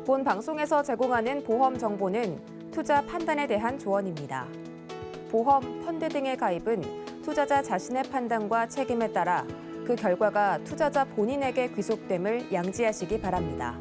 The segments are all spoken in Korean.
본 방송에서 제공하는 보험 정보는 투자 판단에 대한 조언입니다. 보험, 펀드 등의 가입은 투자자 자신의 판단과 책임에 따라 그 결과가 투자자 본인에게 귀속됨을 양지하시기 바랍니다.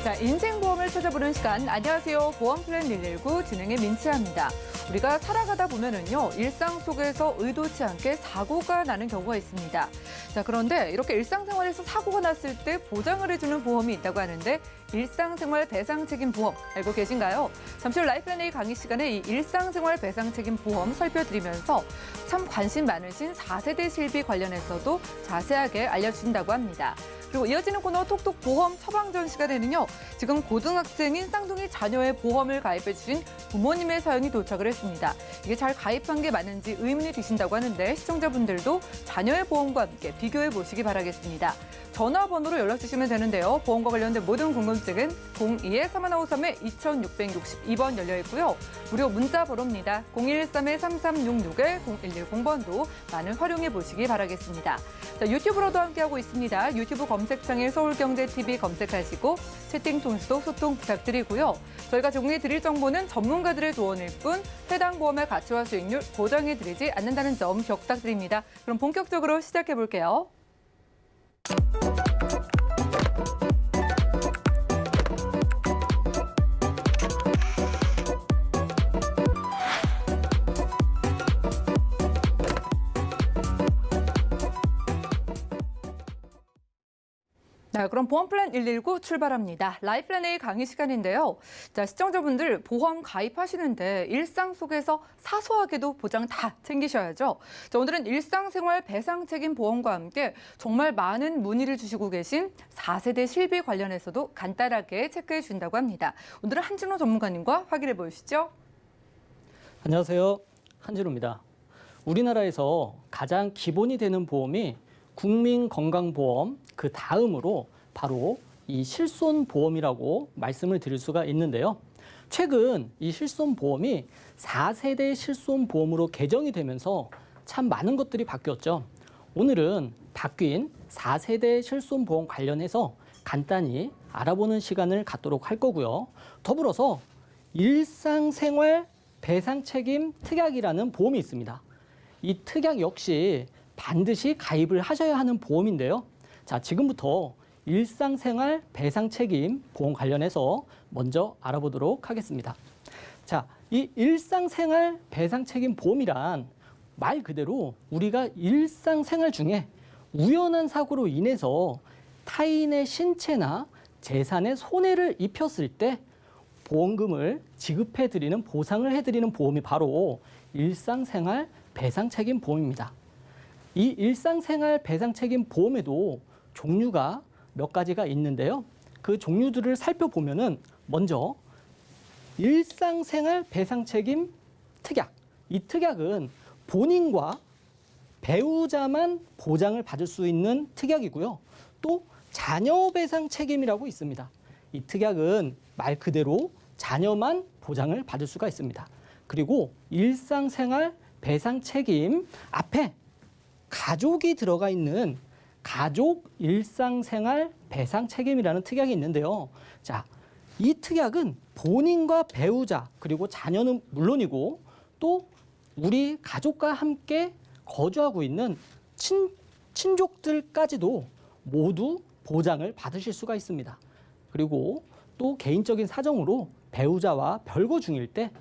자, 인생보험을 찾아보는 시간. 안녕하세요. 보험플랜 119 진행의 민치아입니다. 우리가 살아가다 보면은요, 일상 속에서 의도치 않게 사고가 나는 경우가 있습니다. 자, 그런데 이렇게 일상생활에서 사고가 났을 때 보장을 해주는 보험이 있다고 하는데 일상생활 배상책임 보험 알고 계신가요? 잠시 후 라이프앤A 강의 시간에 이 일상생활 배상책임 보험 살펴드리면서 참 관심 많으신 4세대 실비 관련해서도 자세하게 알려주신다고 합니다. 그리고 이어지는 코너 톡톡 보험 처방전 시간에는요. 지금 고등학생인 쌍둥이 자녀의 보험을 가입해 주신 부모님의 사연이 도착을 했습니다. 이게 잘 가입한 게 맞는지 의문이 드신다고 하는데 시청자분들도 자녀의 보험과 함께 비교해 보시기 바라겠습니다. 전화번호로 연락 주시면 되는데요. 보험과 관련된 모든 궁금증은 02-3153-2662번 열려 있고요. 무료 문자 번호입니다. 013-3366-0110번도 많은 활용해 보시기 바라겠습니다. 자, 유튜브로도 함께하고 있습니다. 유튜브 검색창에 서울경제TV 검색하시고 채팅 통해서도 소통 부탁드리고요. 저희가 제공해드릴 정보는 전문가들의 조언일 뿐 해당 보험의 가치와 수익률 보장해드리지 않는다는 점 기억 부탁드립니다. 그럼 본격적으로 시작해볼게요. 자, 그럼 보험플랜 119 출발합니다. 라이프앤A 강의 시간인데요. 자, 시청자분들 보험 가입하시는데 일상 속에서 사소하게도 보장 다 챙기셔야죠. 자, 오늘은 일상생활 배상책임 보험과 함께 정말 많은 문의를 주시고 계신 4세대 실비 관련해서도 간단하게 체크해 준다고 합니다. 오늘은 한진호 전문가님과 확인해 보시죠. 안녕하세요. 한진호입니다. 우리나라에서 가장 기본이 되는 보험이 국민건강보험, 그 다음으로 바로 이 실손보험이라고 말씀을 드릴 수가 있는데요. 최근 이 실손보험이 4세대 실손보험으로 개정이 되면서 참 많은 것들이 바뀌었죠. 오늘은 바뀐 4세대 실손보험 관련해서 간단히 알아보는 시간을 갖도록 할 거고요. 더불어서 일상생활 배상책임 특약이라는 보험이 있습니다. 이 특약 역시 반드시 가입을 하셔야 하는 보험인데요. 자, 지금부터 일상생활 배상책임 보험 관련해서 먼저 알아보도록 하겠습니다. 자, 이 일상생활 배상책임 보험이란 말 그대로 우리가 일상생활 중에 우연한 사고로 인해서 타인의 신체나 재산에 손해를 입혔을 때 보험금을 지급해드리는, 보상을 해드리는 보험이 바로 일상생활 배상책임 보험입니다. 이 일상생활 배상책임 보험에도 종류가 몇 가지가 있는데요. 그 종류들을 살펴보면은 먼저 일상생활 배상책임 특약. 이 특약은 본인과 배우자만 보장을 받을 수 있는 특약이고요. 또 자녀 배상 책임이라고 있습니다. 이 특약은 말 그대로 자녀만 보장을 받을 수가 있습니다. 그리고 일상생활 배상 책임 앞에 가족이 들어가 있는 가족 일상생활 배상 책임이라는 특약이 있는데요. 자, 이 특약은 본인과 배우자 그리고 자녀는 물론이고 또 우리 가족과 함께 거주하고 있는 친족들까지도 모두 보장을 받으실 수가 있습니다. 그리고 또 개인적인 사정으로 배우자와 별거 중일 때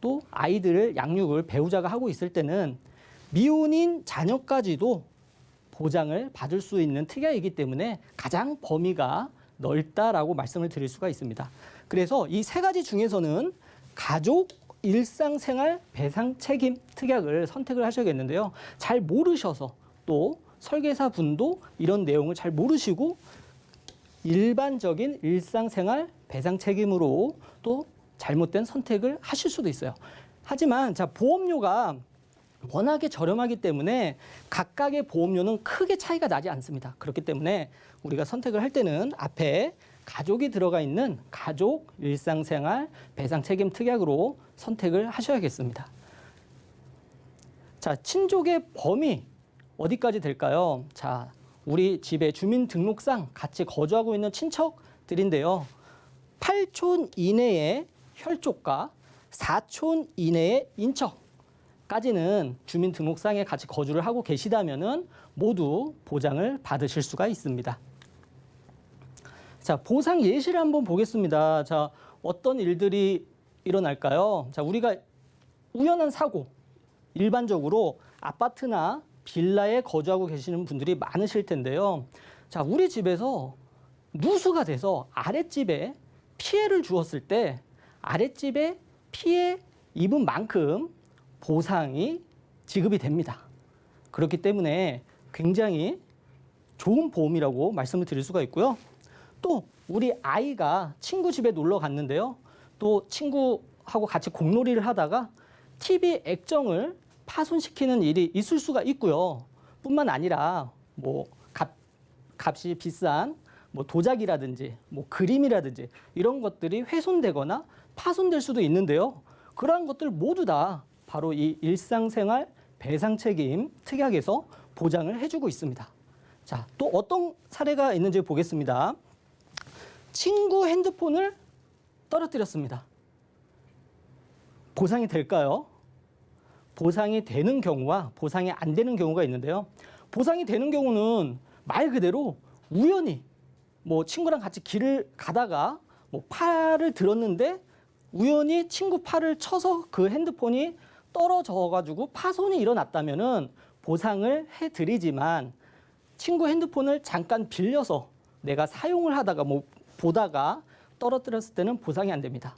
또 아이들을 양육을 배우자가 하고 있을 때는 미혼인 자녀까지도 보장을 받을 수 있는 특약이기 때문에 가장 범위가 넓다라고 말씀을 드릴 수가 있습니다. 그래서 이 세 가지 중에서는 가족 일상생활 배상 책임 특약을 선택을 하셔야겠는데요. 잘 모르셔서 또 설계사 분도 이런 내용을 잘 모르시고 일반적인 일상생활 배상 책임으로 또 잘못된 선택을 하실 수도 있어요. 하지만 자, 보험료가 워낙에 저렴하기 때문에 각각의 보험료는 크게 차이가 나지 않습니다. 그렇기 때문에 우리가 선택을 할 때는 앞에 가족이 들어가 있는 가족 일상생활 배상 책임 특약으로 선택을 하셔야겠습니다. 자, 친족의 범위 어디까지 될까요? 자, 우리 집에 주민등록상 같이 거주하고 있는 친척들인데요. 8촌 이내의 혈족과 4촌 이내의 인척까지는 주민등록상에 같이 거주를 하고 계시다면은 모두 보장을 받으실 수가 있습니다. 자, 보상 예시를 한번 보겠습니다. 자, 어떤 일들이 일어날까요? 자, 우리가 우연한 사고, 일반적으로 아파트나 빌라에 거주하고 계시는 분들이 많으실 텐데요. 자, 우리 집에서 누수가 돼서 아랫집에 피해를 주었을 때 아랫집에 피해 입은 만큼 보상이 지급이 됩니다. 그렇기 때문에 굉장히 좋은 보험이라고 말씀을 드릴 수가 있고요. 또 우리 아이가 친구 집에 놀러 갔는데요. 또 친구하고 같이 공놀이를 하다가 TV 액정을 파손시키는 일이 있을 수가 있고요. 뿐만 아니라 뭐 값이 비싼 뭐 도자기라든지 뭐 그림이라든지 이런 것들이 훼손되거나 파손될 수도 있는데요. 그러한 것들 모두 다 바로 이 일상생활 배상책임 특약에서 보장을 해주고 있습니다. 자, 또 어떤 사례가 있는지 보겠습니다. 친구 핸드폰을 떨어뜨렸습니다. 보상이 될까요? 보상이 되는 경우와 보상이 안 되는 경우가 있는데요. 보상이 되는 경우는 말 그대로 우연히 뭐 친구랑 같이 길을 가다가 뭐 팔을 들었는데 우연히 친구 팔을 쳐서 그 핸드폰이 떨어져 가지고 파손이 일어났다면은 보상을 해드리지만 친구 핸드폰을 잠깐 빌려서 내가 사용을 하다가 뭐 보다가 떨어뜨렸을 때는 보상이 안 됩니다.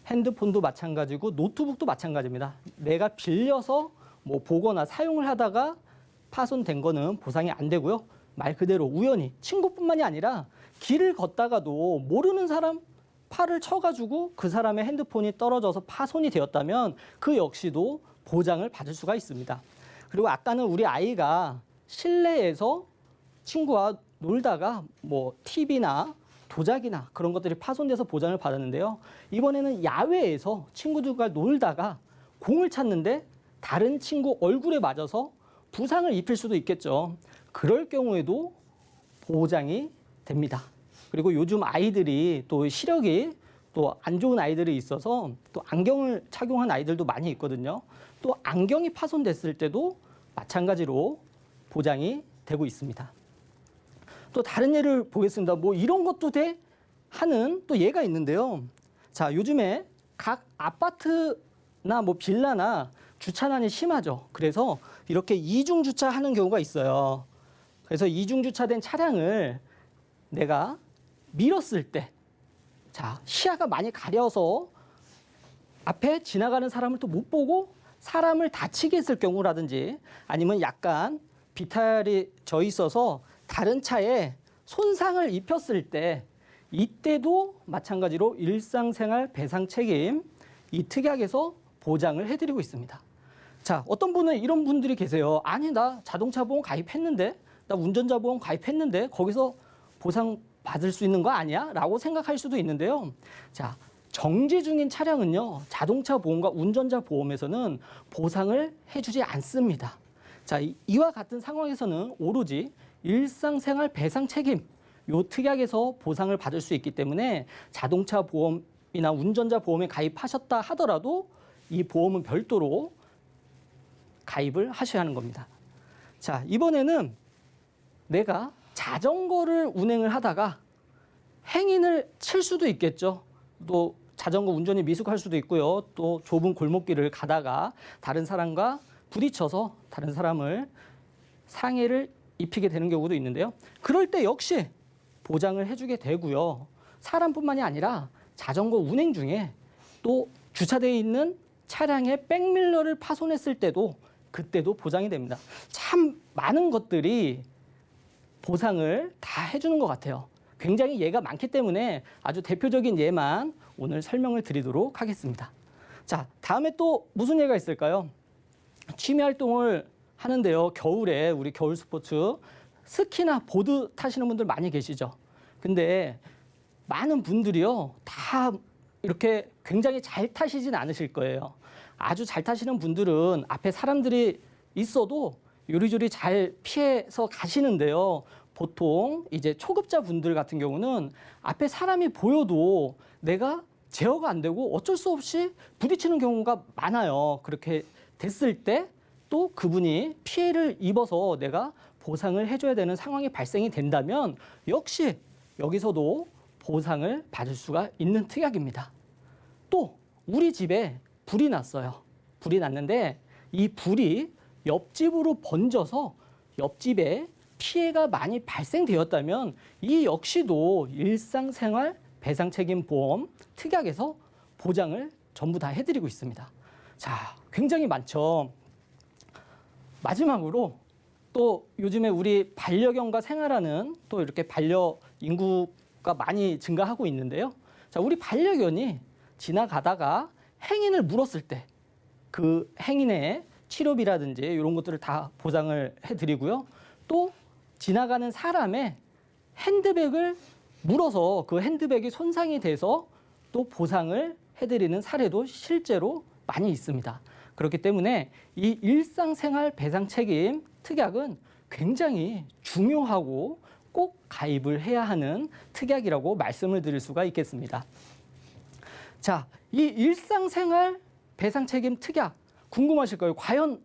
핸드폰도 마찬가지고 노트북도 마찬가지입니다. 내가 빌려서 뭐 보거나 사용을 하다가 파손된 거는 보상이 안 되고요. 말 그대로 우연히 친구뿐만이 아니라 길을 걷다가도 모르는 사람 팔을 쳐가지고 그 사람의 핸드폰이 떨어져서 파손이 되었다면 그 역시도 보장을 받을 수가 있습니다. 그리고 아까는 우리 아이가 실내에서 친구와 놀다가 뭐 TV나 도자기나 그런 것들이 파손돼서 보장을 받았는데요. 이번에는 야외에서 친구들과 놀다가 공을 찼는데 다른 친구 얼굴에 맞아서 부상을 입힐 수도 있겠죠. 그럴 경우에도 보장이 됩니다. 그리고 요즘 아이들이 또 시력이 또 안 좋은 아이들이 있어서 또 안경을 착용한 아이들도 많이 있거든요. 또 안경이 파손됐을 때도 마찬가지로 보장이 되고 있습니다. 또 다른 예를 보겠습니다. 뭐 이런 것도 돼 하는 또 예가 있는데요. 자, 요즘에 각 아파트나 뭐 빌라나 주차난이 심하죠. 그래서 이렇게 이중 주차하는 경우가 있어요. 그래서 이중 주차된 차량을 내가 밀었을 때, 자, 시야가 많이 가려서 앞에 지나가는 사람을 또 못 보고 사람을 다치게 했을 경우라든지 아니면 약간 비탈이 져 있어서 다른 차에 손상을 입혔을 때 이때도 마찬가지로 일상생활 배상 책임 이 특약에서 보장을 해드리고 있습니다. 자, 어떤 분은 이런 분들이 계세요. 아니, 나 자동차 보험 가입했는데, 나 운전자 보험 가입했는데 거기서 보상 받을 수 있는 거 아니야? 라고 생각할 수도 있는데요. 자, 정지 중인 차량은요, 자동차 보험과 운전자 보험에서는 보상을 해주지 않습니다. 자, 이와 같은 상황에서는 오로지 일상생활 배상 책임 요 특약에서 보상을 받을 수 있기 때문에 자동차 보험이나 운전자 보험에 가입하셨다 하더라도 이 보험은 별도로 가입을 하셔야 하는 겁니다. 자, 이번에는 내가 자전거를 운행을 하다가 행인을 칠 수도 있겠죠. 또 자전거 운전이 미숙할 수도 있고요. 또 좁은 골목길을 가다가 다른 사람과 부딪혀서 다른 사람을 상해를 입히게 되는 경우도 있는데요. 그럴 때 역시 보장을 해주게 되고요. 사람뿐만이 아니라 자전거 운행 중에 또 주차되어 있는 차량의 백밀러를 파손했을 때도 그때도 보장이 됩니다. 참 많은 것들이 보상을 다 해주는 것 같아요. 굉장히 예가 많기 때문에 아주 대표적인 예만 오늘 설명을 드리도록 하겠습니다. 자, 다음에 또 무슨 예가 있을까요? 취미 활동을 하는데요. 겨울에 우리 겨울 스포츠 스키나 보드 타시는 분들 많이 계시죠. 근데 많은 분들이요. 다 이렇게 굉장히 잘 타시진 않으실 거예요. 아주 잘 타시는 분들은 앞에 사람들이 있어도 요리조리 잘 피해서 가시는데요. 보통 이제 초급자 분들 같은 경우는 앞에 사람이 보여도 내가 제어가 안 되고 어쩔 수 없이 부딪히는 경우가 많아요. 그렇게 됐을 때 또 그분이 피해를 입어서 내가 보상을 해줘야 되는 상황이 발생이 된다면 역시 여기서도 보상을 받을 수가 있는 특약입니다. 또 우리 집에 불이 났어요. 불이 났는데 이 불이 옆집으로 번져서 옆집에 피해가 많이 발생되었다면 이 역시도 일상생활 배상책임보험 특약에서 보장을 전부 다 해드리고 있습니다. 자, 굉장히 많죠. 마지막으로 또 요즘에 우리 반려견과 생활하는 또 이렇게 반려 인구가 많이 증가하고 있는데요. 자, 우리 반려견이 지나가다가 행인을 물었을 때 그 행인의 치료비라든지 이런 것들을 다 보상을 해드리고요. 또 지나가는 사람의 핸드백을 물어서 그 핸드백이 손상이 돼서 또 보상을 해드리는 사례도 실제로 많이 있습니다. 그렇기 때문에 이 일상생활 배상책임 특약은 굉장히 중요하고 꼭 가입을 해야 하는 특약이라고 말씀을 드릴 수가 있겠습니다. 자, 이 일상생활 배상책임 특약 궁금하실 거예요. 과연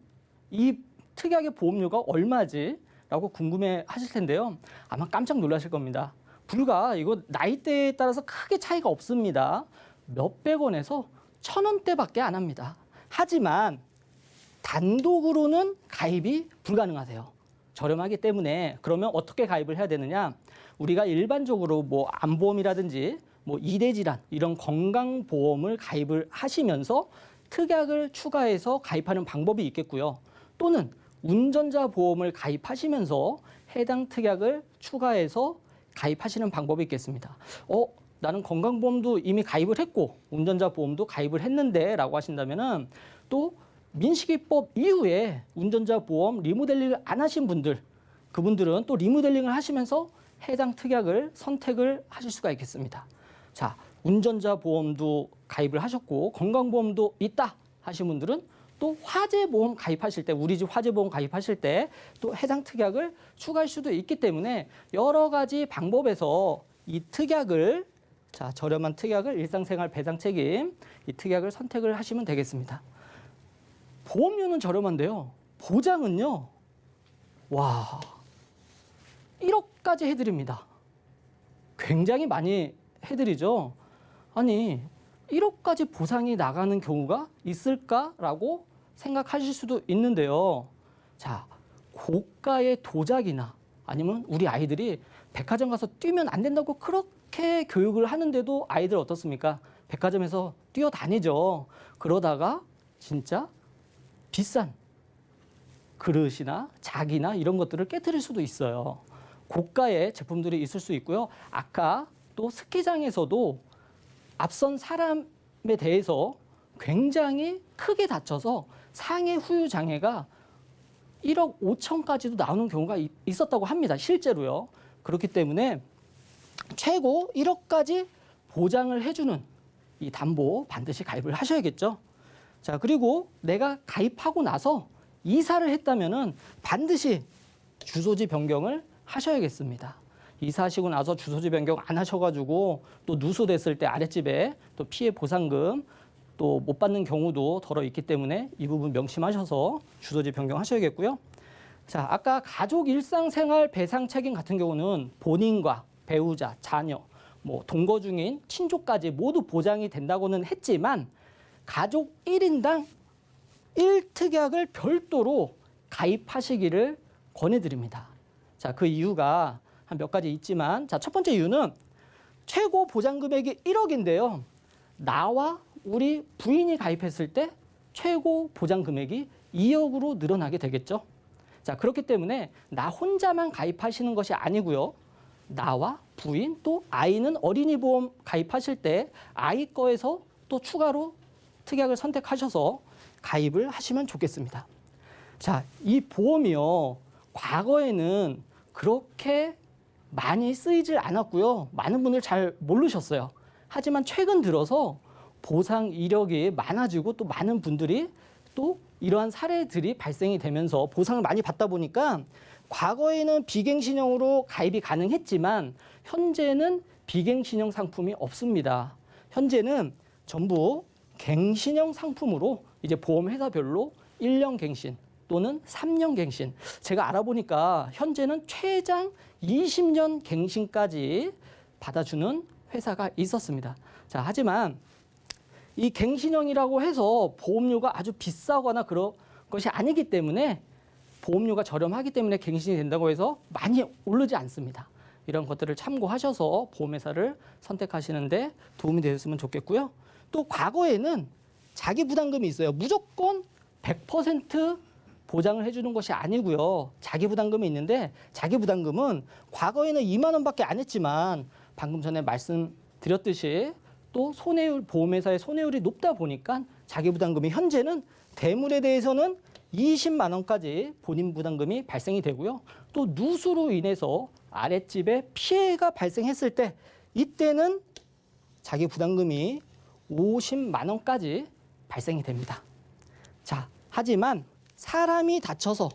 이 특약의 보험료가 얼마지? 라고 궁금해 하실 텐데요. 아마 깜짝 놀라실 겁니다. 불과 이거 나이대에 따라서 크게 차이가 없습니다. 몇백 원에서 1,000원대밖에 안 합니다. 하지만 단독으로는 가입이 불가능하세요. 저렴하기 때문에 그러면 어떻게 가입을 해야 되느냐? 우리가 일반적으로 뭐 암보험이라든지 뭐 이대질환 이런 건강보험을 가입을 하시면서 특약을 추가해서 가입하는 방법이 있겠고요. 또는 운전자 보험을 가입하시면서 해당 특약을 추가해서 가입하시는 방법이 있겠습니다. 나는 건강보험도 이미 가입을 했고 운전자 보험도 가입을 했는데 라고 하신다면은 또 민식이법 이후에 운전자 보험 리모델링을 안 하신 분들, 그분들은 또 리모델링을 하시면서 해당 특약을 선택을 하실 수가 있겠습니다. 자, 운전자 보험도 가입을 하셨고 건강보험도 있다 하신 분들은 또 화재보험 가입하실 때, 우리 집 화재보험 가입하실 때 또 해당 특약을 추가할 수도 있기 때문에 여러 가지 방법에서 이 특약을, 자, 저렴한 특약을 일상생활 배상책임 이 특약을 선택을 하시면 되겠습니다. 보험료는 저렴한데요. 보장은요. 와, 1억까지 해드립니다. 굉장히 많이 해드리죠. 아니, 1억까지 보상이 나가는 경우가 있을까라고 생각하실 수도 있는데요. 자, 고가의 도자기나 아니면 우리 아이들이 백화점 가서 뛰면 안 된다고 그렇게 교육을 하는데도 아이들 어떻습니까? 백화점에서 뛰어다니죠. 그러다가 진짜 비싼 그릇이나 자기나 이런 것들을 깨트릴 수도 있어요. 고가의 제품들이 있을 수 있고요. 아까 또 스키장에서도 앞선 사람에 대해서 굉장히 크게 다쳐서 상해 후유 장애가 1억 5천까지도 나오는 경우가 있었다고 합니다. 실제로요. 그렇기 때문에 최고 1억까지 보장을 해주는 이 담보 반드시 가입을 하셔야겠죠. 자, 그리고 내가 가입하고 나서 이사를 했다면은 반드시 주소지 변경을 하셔야겠습니다. 이사하시고 나서 주소지 변경 안 하셔가지고 또 누수됐을 때 아랫집에 또 피해 보상금 또 못 받는 경우도 덜어 있기 때문에 이 부분 명심하셔서 주소지 변경하셔야겠고요. 자, 아까 가족 일상생활 배상 책임 같은 경우는 본인과 배우자, 자녀, 뭐 동거 중인 친족까지 모두 보장이 된다고는 했지만 가족 1인당 1특약을 별도로 가입하시기를 권해드립니다. 자, 그 이유가 한 몇 가지 있지만, 자, 첫 번째 이유는 최고 보장 금액이 1억인데요. 나와 우리 부인이 가입했을 때 최고 보장 금액이 2억으로 늘어나게 되겠죠. 자, 그렇기 때문에 나 혼자만 가입하시는 것이 아니고요. 나와 부인 또 아이는 어린이 보험 가입하실 때 아이 거에서 또 추가로 특약을 선택하셔서 가입을 하시면 좋겠습니다. 자, 이 보험이요. 과거에는 그렇게 많이 쓰이질 않았고요. 많은 분들 잘 모르셨어요. 하지만 최근 들어서 보상 이력이 많아지고 또 많은 분들이 또 이러한 사례들이 발생이 되면서 보상을 많이 받다 보니까 과거에는 비갱신형으로 가입이 가능했지만 현재는 비갱신형 상품이 없습니다. 현재는 전부 갱신형 상품으로 이제 보험회사별로 1년 갱신 또는 3년 갱신. 제가 알아보니까 현재는 최장 20년 갱신까지 받아주는 회사가 있었습니다. 자, 하지만 이 갱신형이라고 해서 보험료가 아주 비싸거나 그런 것이 아니기 때문에 보험료가 저렴하기 때문에 갱신이 된다고 해서 많이 오르지 않습니다. 이런 것들을 참고하셔서 보험회사를 선택하시는데 도움이 되셨으면 좋겠고요. 또 과거에는 자기 부담금이 있어요. 무조건 100% 보장을 해주는 것이 아니고요. 자기 부담금이 있는데 자기 부담금은 과거에는 2만 원밖에 안 했지만 방금 전에 말씀드렸듯이 또 손해율, 보험회사의 손해율이 높다 보니까 자기 부담금이 현재는 대물에 대해서는 20만 원까지 본인 부담금이 발생이 되고요. 또 누수로 인해서 아랫집에 피해가 발생했을 때 이때는 자기 부담금이 50만 원까지 발생이 됩니다. 자, 하지만 사람이 다쳐서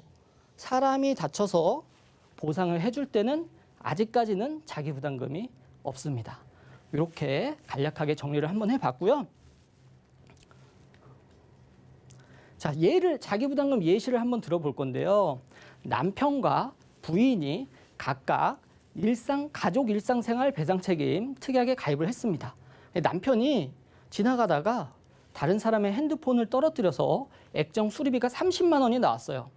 보상을 해줄 때는 아직까지는 자기 부담금이 없습니다. 이렇게 간략하게 정리를 한번 해봤고요. 자, 자기 부담금 예시를 한번 들어볼 건데요. 남편과 부인이 각각 가족 일상생활 배상 책임 특약에 가입을 했습니다. 남편이 지나가다가 다른 사람의 핸드폰을 떨어뜨려서 액정 수리비가 30만 원이 나왔어요.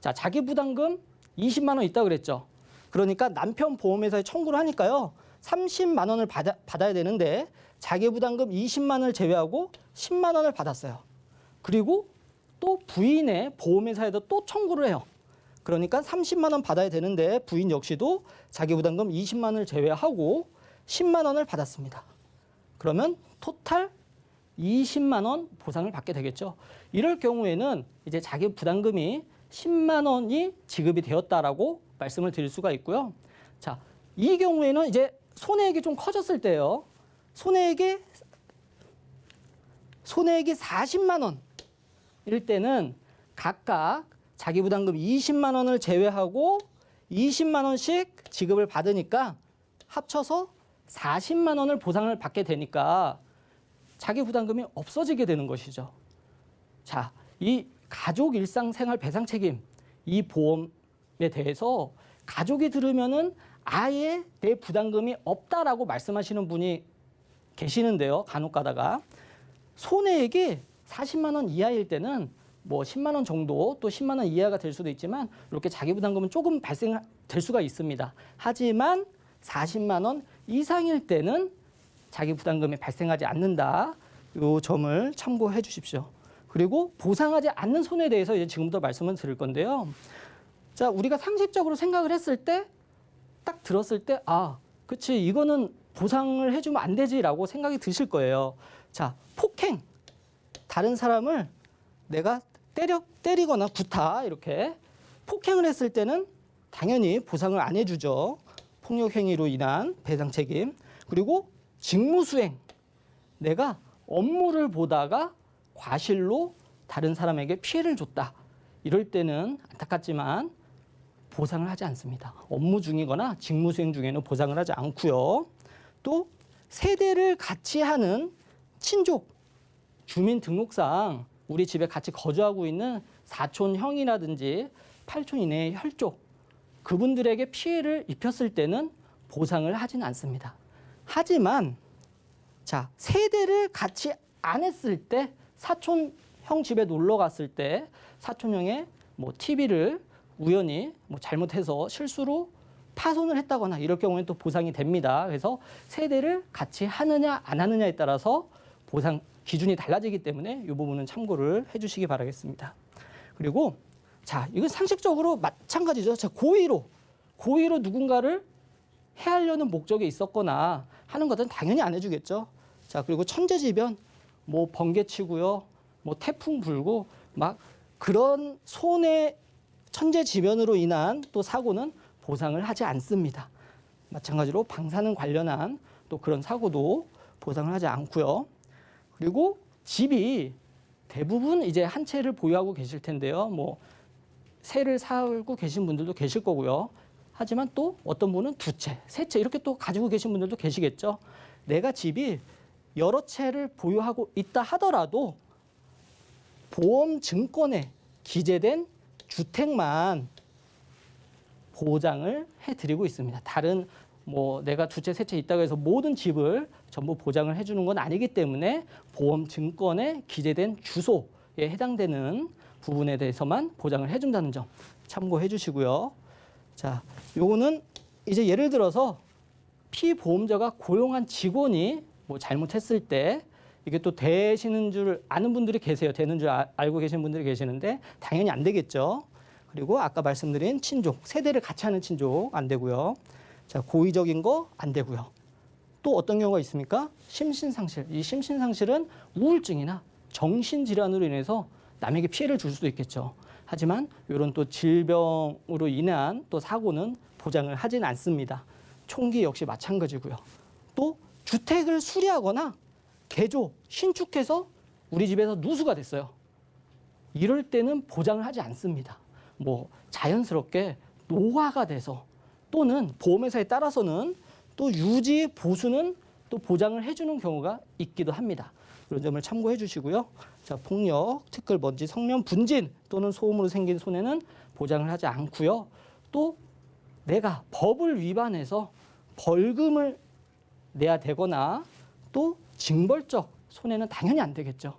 자, 자기 부담금 20만 원 있다 그랬죠. 그러니까 남편 보험회사에 청구를 하니까요. 30만 원을 받아야 되는데 자기 부담금 20만 원을 제외하고 10만 원을 받았어요. 그리고 또 부인의 보험회사에도 또 청구를 해요. 그러니까 30만 원 받아야 되는데 부인 역시도 자기 부담금 20만 원을 제외하고 10만 원을 받았습니다. 그러면 토탈 20만 원 보상을 받게 되겠죠. 이럴 경우에는 이제 자기 부담금이 10만 원이 지급이 되었다라고 말씀을 드릴 수가 있고요. 자, 이 경우에는 이제 손해액이 좀 커졌을 때요. 손해액이 40만 원 이럴 때는 각각 자기 부담금 20만 원을 제외하고 20만 원씩 지급을 받으니까 합쳐서 40만 원을 보상을 받게 되니까 자기 부담금이 없어지게 되는 것이죠. 자, 이 가족 일상생활 배상 책임 이 보험에 대해서 가족이 들으면은 아예 내 부담금이 없다라고 말씀하시는 분이 계시는데요. 간혹 가다가 손해액이 40만 원 이하일 때는 뭐 10만 원 정도 또 10만 원 이하가 될 수도 있지만 이렇게 자기 부담금은 조금 발생될 수가 있습니다. 하지만 40만 원 이상일 때는 자기 부담금이 발생하지 않는다. 이 점을 참고해 주십시오. 그리고 보상하지 않는 손해에 대해서 이제 지금부터 말씀을 드릴 건데요. 자, 우리가 상식적으로 생각을 했을 때 딱 들었을 때 그치 이거는 보상을 해주면 안 되지라고 생각이 드실 거예요. 자, 폭행. 다른 사람을 내가 때리거나 구타 이렇게 폭행을 했을 때는 당연히 보상을 안 해주죠. 폭력 행위로 인한 배상 책임. 그리고 직무수행. 내가 업무를 보다가 과실로 다른 사람에게 피해를 줬다. 이럴 때는 안타깝지만 보상을 하지 않습니다. 업무 중이거나 직무수행 중에는 보상을 하지 않고요. 또 세대를 같이 하는 친족, 주민등록상 우리 집에 같이 거주하고 있는 사촌 형이라든지 팔촌 이내의 혈족, 그분들에게 피해를 입혔을 때는 보상을 하지는 않습니다. 하지만 자, 세대를 같이 안 했을 때 사촌 형 집에 놀러 갔을 때 사촌 형의 뭐 TV를 우연히 뭐 잘못해서 실수로 파손을 했다거나 이럴 경우에는 또 보상이 됩니다. 그래서 세대를 같이 하느냐 안 하느냐에 따라서 보상 기준이 달라지기 때문에 이 부분은 참고를 해주시기 바라겠습니다. 그리고 자, 이건 상식적으로 마찬가지죠. 자, 고의로 누군가를 해하려는 목적이 있었거나 하는 것은 당연히 안 해주겠죠. 자, 그리고 천재지변, 뭐 번개치고요, 뭐 태풍 불고 막 그런 천재지변으로 인한 또 사고는 보상을 하지 않습니다. 마찬가지로 방사능 관련한 또 그런 사고도 보상을 하지 않고요. 그리고 집이 대부분 이제 한 채를 보유하고 계실 텐데요. 뭐 새를 살고 계신 분들도 계실 거고요. 하지만 또 어떤 분은 두 채, 세 채 이렇게 또 가지고 계신 분들도 계시겠죠. 내가 집이 여러 채를 보유하고 있다 하더라도 보험 증권에 기재된 주택만 보장을 해드리고 있습니다. 다른 뭐 내가 두 채, 세 채 있다고 해서 모든 집을 전부 보장을 해주는 건 아니기 때문에 보험 증권에 기재된 주소에 해당되는 부분에 대해서만 보장을 해준다는 점 참고해 주시고요. 자, 요거는 이제 예를 들어서 피보험자가 고용한 직원이 뭐 잘못했을 때 이게 또 되시는 줄 아는 분들이 계세요. 되는 줄 알고 계신 분들이 계시는데 당연히 안 되겠죠. 그리고 아까 말씀드린 친족, 세대를 같이 하는 친족 안 되고요. 자, 고의적인 거 안 되고요. 또 어떤 경우가 있습니까? 심신상실. 이 심신상실은 우울증이나 정신질환으로 인해서 남에게 피해를 줄 수도 있겠죠. 하지만 이런 또 질병으로 인한 또 사고는 보장을 하진 않습니다. 총기 역시 마찬가지고요. 또 주택을 수리하거나 개조, 신축해서 우리 집에서 누수가 됐어요. 이럴 때는 보장을 하지 않습니다. 뭐 자연스럽게 노화가 돼서 또는 보험회사에 따라서는 또 유지, 보수는 또 보장을 해주는 경우가 있기도 합니다. 그런 점을 참고해 주시고요. 자, 폭력, 티끌, 먼지, 성면, 분진 또는 소음으로 생긴 손해는 보장을 하지 않고요. 또 내가 법을 위반해서 벌금을 내야 되거나 또 징벌적 손해는 당연히 안 되겠죠.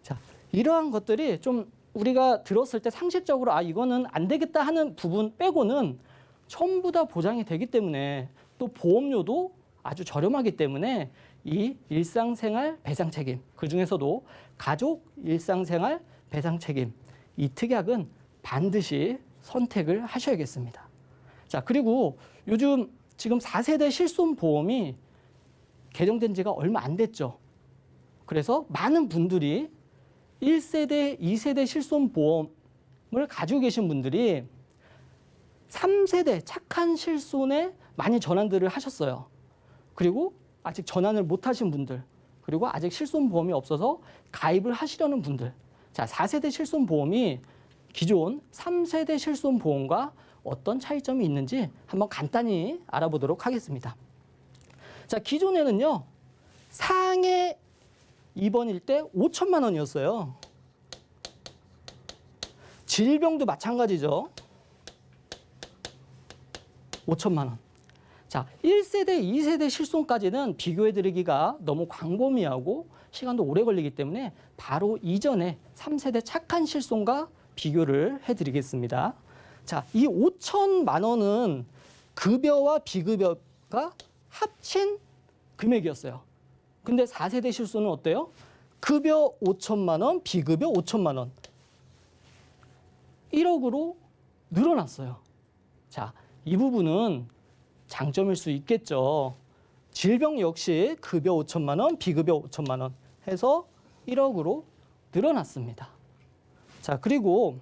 자, 이러한 것들이 좀 우리가 들었을 때 상식적으로 아 이거는 안 되겠다 하는 부분 빼고는 전부 다 보장이 되기 때문에 또 보험료도 아주 저렴하기 때문에 이 일상생활 배상 책임, 그중에서도 가족 일상생활 배상 책임, 이 특약은 반드시 선택을 하셔야겠습니다. 자, 그리고 요즘 지금 4세대 실손보험이 개정된 지가 얼마 안 됐죠. 그래서 많은 분들이 1세대, 2세대 실손보험을 가지고 계신 분들이 3세대 착한 실손에 많이 전환들을 하셨어요. 그리고 아직 전환을 못 하신 분들, 그리고 아직 실손보험이 없어서 가입을 하시려는 분들. 자, 4세대 실손보험이 기존 3세대 실손보험과 어떤 차이점이 있는지 한번 간단히 알아보도록 하겠습니다. 자, 기존에는요, 상해 입원일 때 5천만 원이었어요. 질병도 마찬가지죠. 5천만 원. 자, 1세대, 2세대 실손까지는 비교해드리기가 너무 광범위하고 시간도 오래 걸리기 때문에 바로 이전에 3세대 착한 실손과 비교를 해드리겠습니다. 자, 이 5천만 원은 급여와 비급여가 합친 금액이었어요. 근데 4세대 실손은 어때요? 급여 5천만 원, 비급여 5천만 원. 1억으로 늘어났어요. 자, 이 부분은 장점일 수 있겠죠. 질병 역시 급여 5천만 원, 비급여 5천만 원 해서 1억으로 늘어났습니다. 자, 그리고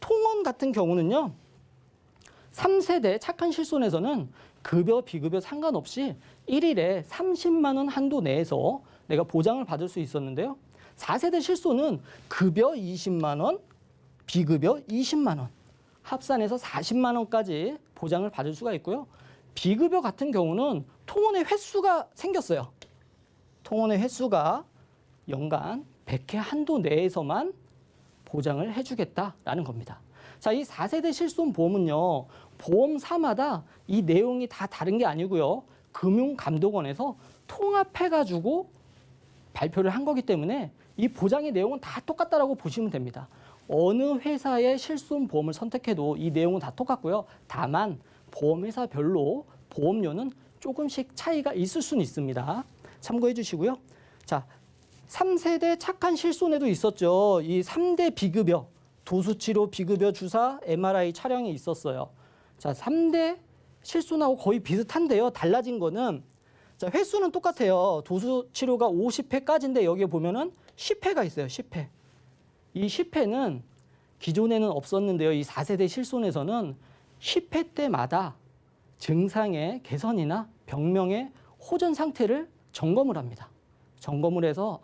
통원 같은 경우는요. 3세대 착한 실손에서는 급여, 비급여 상관없이 1일에 30만 원 한도 내에서 내가 보장을 받을 수 있었는데요. 4세대 실손은 급여 20만 원, 비급여 20만 원, 합산해서 40만 원까지 보장을 받을 수가 있고요. 비급여 같은 경우는 통원의 횟수가 생겼어요. 통원의 횟수가 연간 100회 한도 내에서만 보장을 해주겠다라는 겁니다. 자, 이 4세대 실손보험은요. 보험사마다 이 내용이 다 다른 게 아니고요. 금융감독원에서 통합해가지고 발표를 한 거기 때문에 이 보장의 내용은 다 똑같다라고 보시면 됩니다. 어느 회사의 실손보험을 선택해도 이 내용은 다 똑같고요. 다만 보험회사별로 보험료는 조금씩 차이가 있을 수는 있습니다. 참고해 주시고요. 자, 3세대 착한 실손에도 있었죠. 이 3대 비급여, 도수치료, 비급여 주사, MRI 촬영이 있었어요. 자, 3대 실손하고 거의 비슷한데요. 달라진 거는 자, 횟수는 똑같아요. 도수치료가 50회까지인데 여기에 보면은 10회가 있어요. 10회. 이 10회는 기존에는 없었는데요. 이 4세대 실손에서는 10회 때마다 증상의 개선이나 병명의 호전 상태를 점검을 합니다. 점검을 해서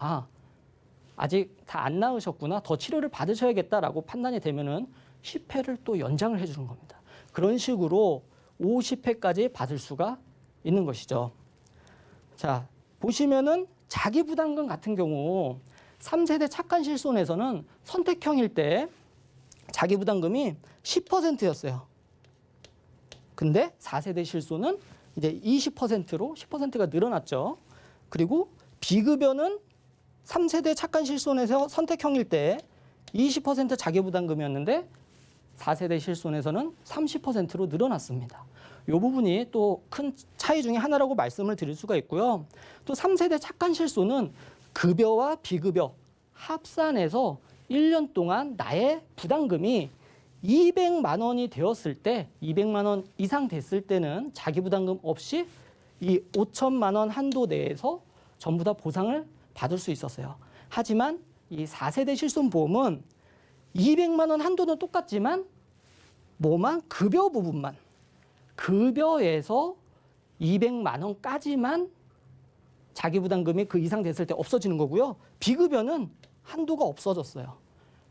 아직 다 안 나으셨구나, 더 치료를 받으셔야겠다라고 판단이 되면은 10회를 또 연장을 해주는 겁니다. 그런 식으로 50회까지 받을 수가 있는 것이죠. 자, 보시면은 자기 부담금 같은 경우 3세대 착한 실손에서는 선택형일 때 자기 부담금이 10%였어요. 근데 4세대 실손은 이제 20%로 10%가 늘어났죠. 그리고 비급여는 3세대 착한 실손에서 선택형일 때 20% 자기 부담금이었는데 4세대 실손에서는 30%로 늘어났습니다. 이 부분이 또 큰 차이 중에 하나라고 말씀을 드릴 수가 있고요. 또 3세대 착한 실손은 급여와 비급여 합산해서 1년 동안 나의 부담금이 200만 원이 되었을 때, 200만 원 이상 됐을 때는 자기 부담금 없이 이 5천만 원 한도 내에서 전부 다 보상을 받을 수 있었어요. 하지만 이 4세대 실손보험은 200만 원 한도는 똑같지만 뭐만 급여 부분만, 급여에서 200만 원까지만 자기 부담금이 그 이상 됐을 때 없어지는 거고요. 비급여는 한도가 없어졌어요.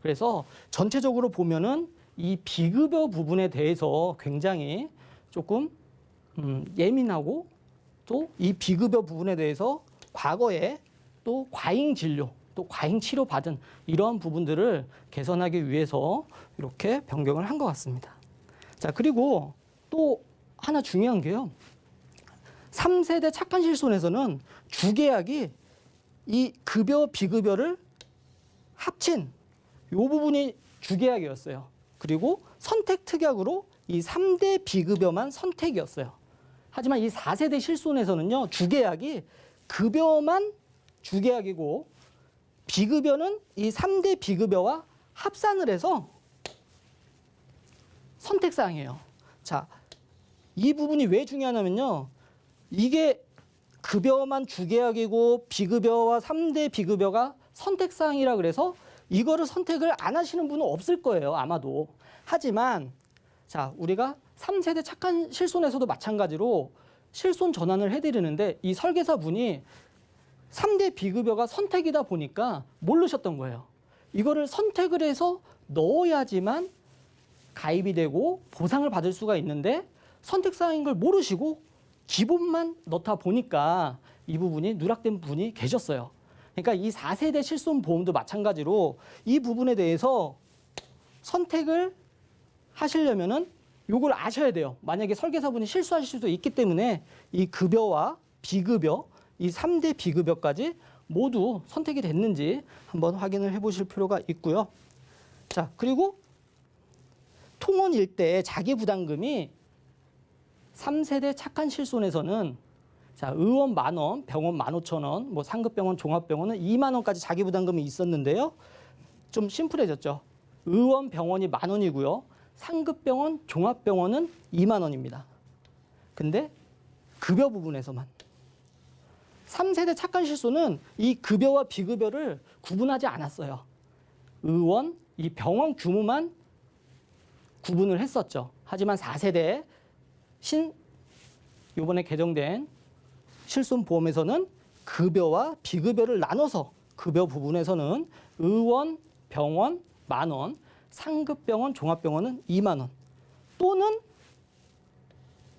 그래서 전체적으로 보면은 이 비급여 부분에 대해서 굉장히 조금 예민하고, 또 이 비급여 부분에 대해서 과거에 또 과잉 진료, 또 과잉 치료 받은 이러한 부분들을 개선하기 위해서 이렇게 변경을 한 것 같습니다. 자, 그리고 또 하나 중요한 게요. 3세대 착한 실손에서는 주계약이 이 급여, 비급여를 합친 이 부분이 주계약이었어요. 그리고 선택 특약으로 이 3대 비급여만 선택이었어요. 하지만 이 4세대 실손에서는요, 주계약이 급여만 주계약이고 비급여는 이 3대 비급여와 합산을 해서 선택사항이에요. 자, 이 부분이 왜 중요하냐면요. 이게 급여만 주계약이고 비급여와 3대 비급여가 선택사항이라 그래서 이거를 선택을 안 하시는 분은 없을 거예요, 아마도. 하지만 자, 우리가 3세대 착한 실손에서도 마찬가지로 실손 전환을 해드리는데 이 설계사분이 3대 비급여가 선택이다 보니까 모르셨던 거예요. 이거를 선택을 해서 넣어야지만 가입이 되고 보상을 받을 수가 있는데 선택사항인 걸 모르시고 기본만 넣다 보니까 이 부분이 누락된 분이 계셨어요. 그러니까 이 4세대 실손보험도 마찬가지로 이 부분에 대해서 선택을 하시려면은 요걸 아셔야 돼요. 만약에 설계사분이 실수하실 수도 있기 때문에 이 급여와 비급여, 이 3대 비급여까지 모두 선택이 됐는지 한번 확인을 해보실 필요가 있고요. 자, 그리고 통원일 때 자기 부담금이 3세대 착한 실손에서는 자, 의원 10,000원, 병원 15,000원, 뭐 상급병원, 종합병원은 2만 원까지 자기 부담금이 있었는데요. 좀 심플해졌죠. 의원 병원이 10,000원이고요. 상급병원, 종합병원은 2만 원입니다. 근데 급여 부분에서만 3세대 착한 실손은 이 급여와 비급여를 구분하지 않았어요. 의원, 이 병원 규모만 구분을 했었죠. 하지만 4세대 요번에 개정된 실손보험에서는 급여와 비급여를 나눠서 급여 부분에서는 의원, 병원 10,000원, 상급병원, 종합병원은 2만 원 또는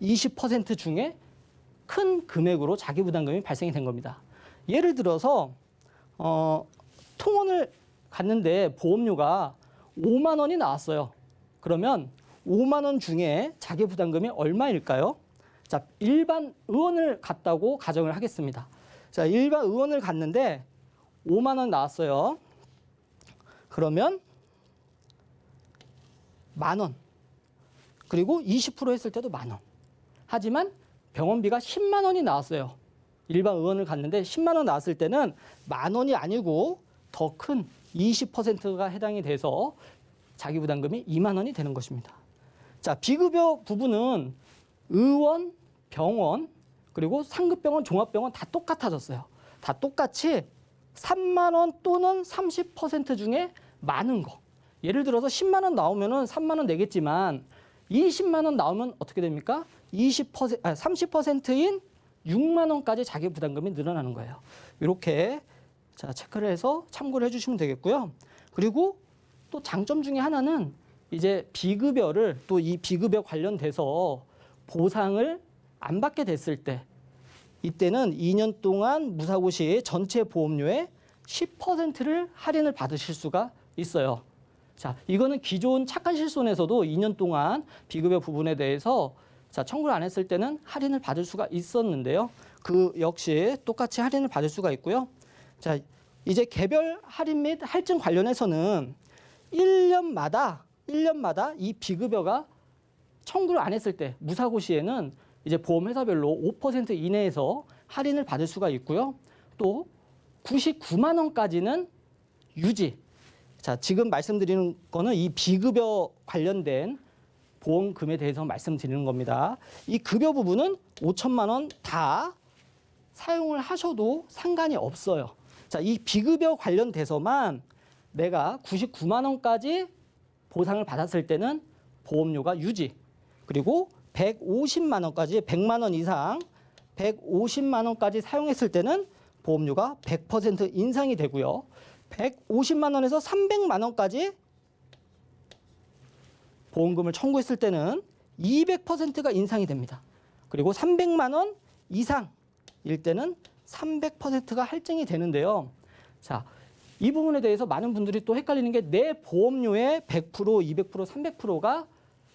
20% 중에 큰 금액으로 자기 부담금이 발생이 된 겁니다. 예를 들어서 통원을 갔는데 보험료가 5만 원이 나왔어요. 그러면 5만 원 중에 자기 부담금이 얼마일까요? 자, 일반 의원을 갔다고 가정을 하겠습니다. 자, 일반 의원을 갔는데 5만 원 나왔어요. 그러면 10,000원. 그리고 20% 했을 때도 10,000원. 하지만 병원비가 10만 원이 나왔어요. 일반 의원을 갔는데 10만 원 나왔을 때는 10,000원이 아니고 더 큰 20%가 해당이 돼서 자기 부담금이 2만 원이 되는 것입니다. 자, 비급여 부분은 의원, 병원, 그리고 상급병원, 종합병원 다 똑같아졌어요. 다 똑같이 3만 원 또는 30% 중에 많은 거. 예를 들어서 10만 원 나오면은 3만 원 내겠지만 20만 원 나오면 어떻게 됩니까? 30%인 6만 원까지 자기 부담금이 늘어나는 거예요. 이렇게 자, 체크를 해서 참고를 해주시면 되겠고요. 그리고 또 장점 중에 하나는 이제 비급여를 또 이 비급여 관련돼서 보상을 안 받게 됐을 때 이때는 2년 동안 무사고 시 전체 보험료의 10%를 할인을 받으실 수가 있어요. 자, 이거는 기존 착한 실손에서도 2년 동안 비급여 부분에 대해서 자, 청구를 안 했을 때는 할인을 받을 수가 있었는데요. 그 역시 똑같이 할인을 받을 수가 있고요. 자, 이제 개별 할인 및 할증 관련해서는 1년마다 이 비급여가 청구를 안 했을 때 무사고 시에는 이제 보험회사별로 5% 이내에서 할인을 받을 수가 있고요. 또 99만 원까지는 유지. 자, 지금 말씀드리는 거는 이 비급여 관련된 보험금에 대해서 말씀드리는 겁니다. 이 급여 부분은 5천만 원 다 사용을 하셔도 상관이 없어요. 자, 이 비급여 관련돼서만 내가 99만 원까지 보상을 받았을 때는 보험료가 유지. 그리고 150만 원까지 100만 원 이상 150만 원까지 사용했을 때는 보험료가 100% 인상이 되고요. 150만 원에서 300만 원까지 보험금을 청구했을 때는 200%가 인상이 됩니다. 그리고 300만 원 이상일 때는 300%가 할증이 되는데요. 자, 이 부분에 대해서 많은 분들이 또 헷갈리는 게 내 보험료의 100%, 200%, 300%가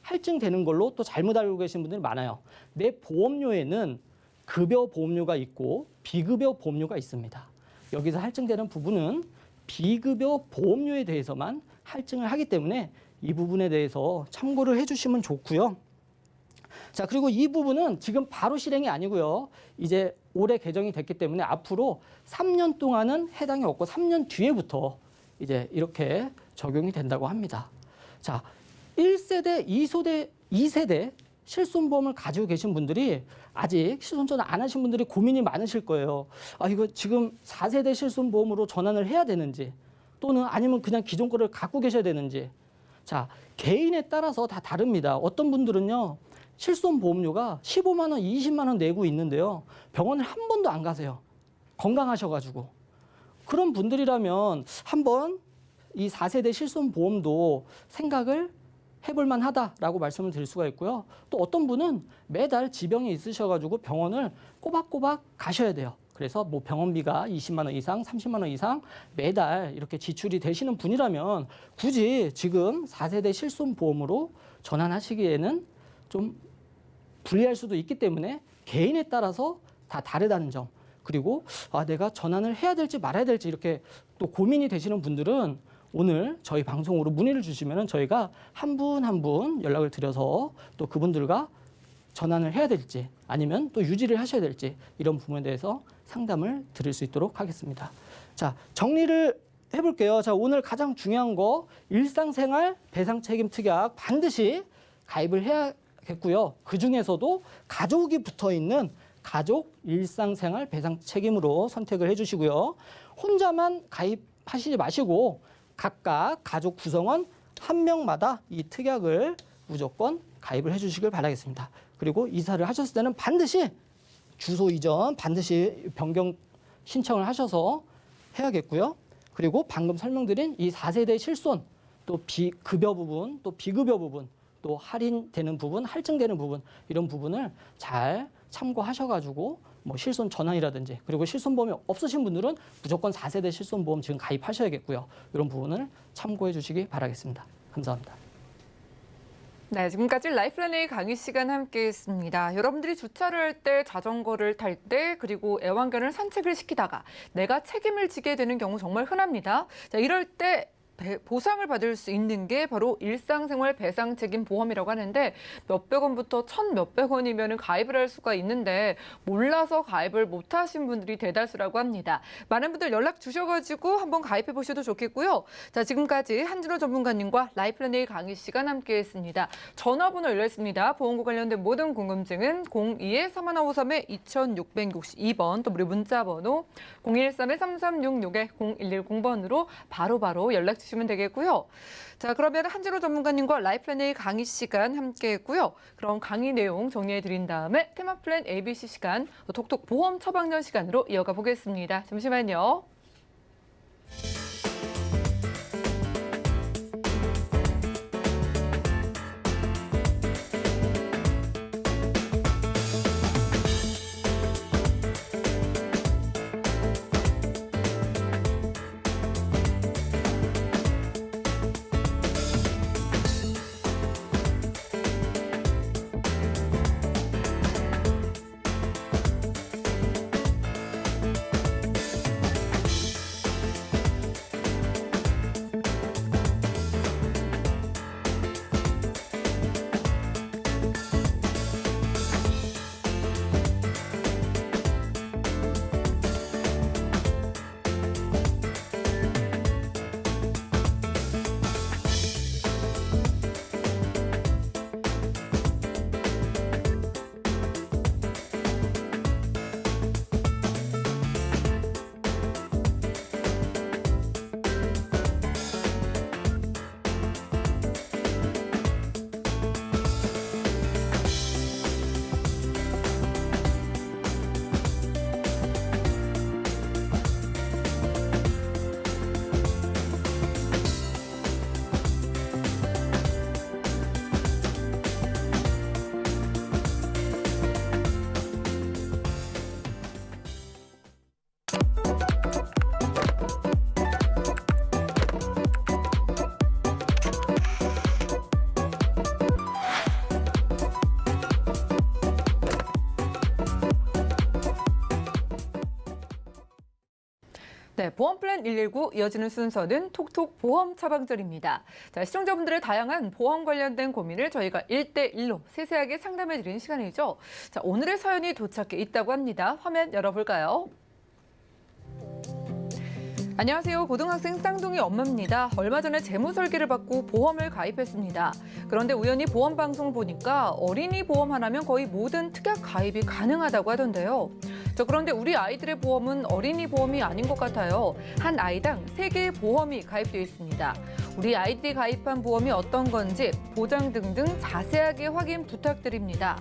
할증되는 걸로 또 잘못 알고 계신 분들이 많아요. 내 보험료에는 급여 보험료가 있고 비급여 보험료가 있습니다. 여기서 할증되는 부분은 비급여 보험료에 대해서만 할증을 하기 때문에 이 부분에 대해서 참고를 해주시면 좋고요. 자, 그리고 이 부분은 지금 바로 실행이 아니고요. 이제 올해 개정이 됐기 때문에 앞으로 3년 동안은 해당이 없고 3년 뒤에부터 이제 이렇게 적용이 된다고 합니다. 자, 1세대, 2세대 실손보험을 가지고 계신 분들이 아직 실손 전환 안 하신 분들이 고민이 많으실 거예요. 아, 이거 지금 4세대 실손보험으로 전환을 해야 되는지 또는 아니면 그냥 기존 거를 갖고 계셔야 되는지. 자, 개인에 따라서 다 다릅니다. 어떤 분들은요. 실손보험료가 15만 원, 20만 원 내고 있는데요. 병원을 한 번도 안 가세요. 건강하셔가지고. 그런 분들이라면 한번 이 4세대 실손보험도 생각을 해볼 만하다라고 말씀을 드릴 수가 있고요. 또 어떤 분은 매달 지병이 있으셔가지고 병원을 꼬박꼬박 가셔야 돼요. 그래서 뭐 병원비가 20만 원 이상, 30만 원 이상 매달 이렇게 지출이 되시는 분이라면 굳이 지금 4세대 실손보험으로 전환하시기에는 좀 불리할 수도 있기 때문에 개인에 따라서 다 다르다는 점. 그리고 아, 내가 전환을 해야 될지 말아야 될지 이렇게 또 고민이 되시는 분들은 오늘 저희 방송으로 문의를 주시면 저희가 한 분 한 분 연락을 드려서 또 그분들과 전환을 해야 될지 아니면 또 유지를 하셔야 될지 이런 부분에 대해서 상담을 드릴 수 있도록 하겠습니다. 자, 정리를 해볼게요. 자, 오늘 가장 중요한 거 일상생활 배상책임특약 반드시 가입을 해야겠고요. 그중에서도 가족이 붙어있는 가족 일상생활 배상책임으로 선택을 해주시고요. 혼자만 가입하시지 마시고 각각 가족 구성원 한 명마다 이 특약을 무조건 가입을 해주시길 바라겠습니다. 그리고 이사를 하셨을 때는 반드시 주소 이전 반드시 변경 신청을 하셔서 해야겠고요. 그리고 방금 설명드린 이 4세대 실손, 또 비급여 부분, 또 비급여 부분, 또 할인되는 부분, 할증되는 부분 이런 부분을 잘 참고하셔가지고 뭐 실손 전환이라든지 그리고 실손보험이 없으신 분들은 무조건 4세대 실손보험 지금 가입하셔야겠고요. 이런 부분을 참고해 주시기 바라겠습니다. 감사합니다. 네, 지금까지 라이플랜의 강의 시간 함께했습니다. 여러분들이 주차를 할 때, 자전거를 탈 때, 그리고 애완견을 산책을 시키다가 내가 책임을 지게 되는 경우 정말 흔합니다. 자, 이럴 때 보상을 받을 수 있는 게 바로 일상생활 배상책임보험이라고 하는데 몇백 원부터 천몇백 원이면 가입을 할 수가 있는데 몰라서 가입을 못하신 분들이 대다수라고 합니다. 많은 분들 연락 주셔가지고 한번 가입해 보셔도 좋겠고요. 자, 지금까지 한진호 전문가님과 라이플랜의 강의 시간 함께했습니다. 전화번호 열렸습니다. 보험과 관련된 모든 궁금증은 02-3153-2662번 또 무료 문자번호 013-3366-0110번으로 바로바로 연락 주시면 되겠고요. 자, 그러면 한진호 전문가님과 라이플랜의 강의 시간 함께했고요. 그럼 강의 내용 정리해드린 다음에 테마플랜 ABC 시간, 톡톡 보험 처방전 시간으로 이어가 보겠습니다. 잠시만요. 네, 보험 플랜 119 이어지는 순서는 톡톡 보험 처방전입니다. 자, 시청자분들의 다양한 보험 관련된 고민을 저희가 1대1로 세세하게 상담해 드리는 시간이죠. 자, 오늘의 사연이 도착해 있다고 합니다. 화면 열어볼까요? 안녕하세요. 고등학생 쌍둥이 엄마입니다. 얼마 전에 재무 설계를 받고 보험을 가입했습니다. 그런데 우연히 보험 방송을 보니까 어린이 보험 하나면 거의 모든 특약 가입이 가능하다고 하던데요. 그런데 우리 아이들의 보험은 어린이 보험이 아닌 것 같아요. 한 아이당 3개의 보험이 가입되어 있습니다. 우리 아이들이 가입한 보험이 어떤 건지 보장 등등 자세하게 확인 부탁드립니다.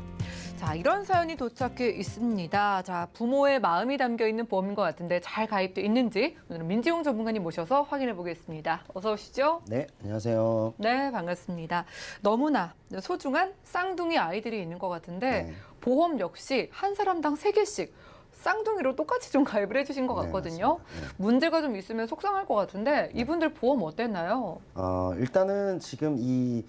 자, 이런 사연이 도착해 있습니다. 자, 부모의 마음이 담겨 있는 보험인 것 같은데 잘 가입돼 있는지 오늘은 민지용 전문가님 모셔서 확인해 보겠습니다. 어서 오시죠. 네, 안녕하세요. 네, 반갑습니다. 너무나 소중한 쌍둥이 아이들이 있는 것 같은데 네. 보험 역시 한 사람당 3개씩 쌍둥이로 똑같이 좀 가입을 해주신 것 같거든요. 네. 문제가 좀 있으면 속상할 것 같은데 이분들 보험 어땠나요? 일단은 지금 이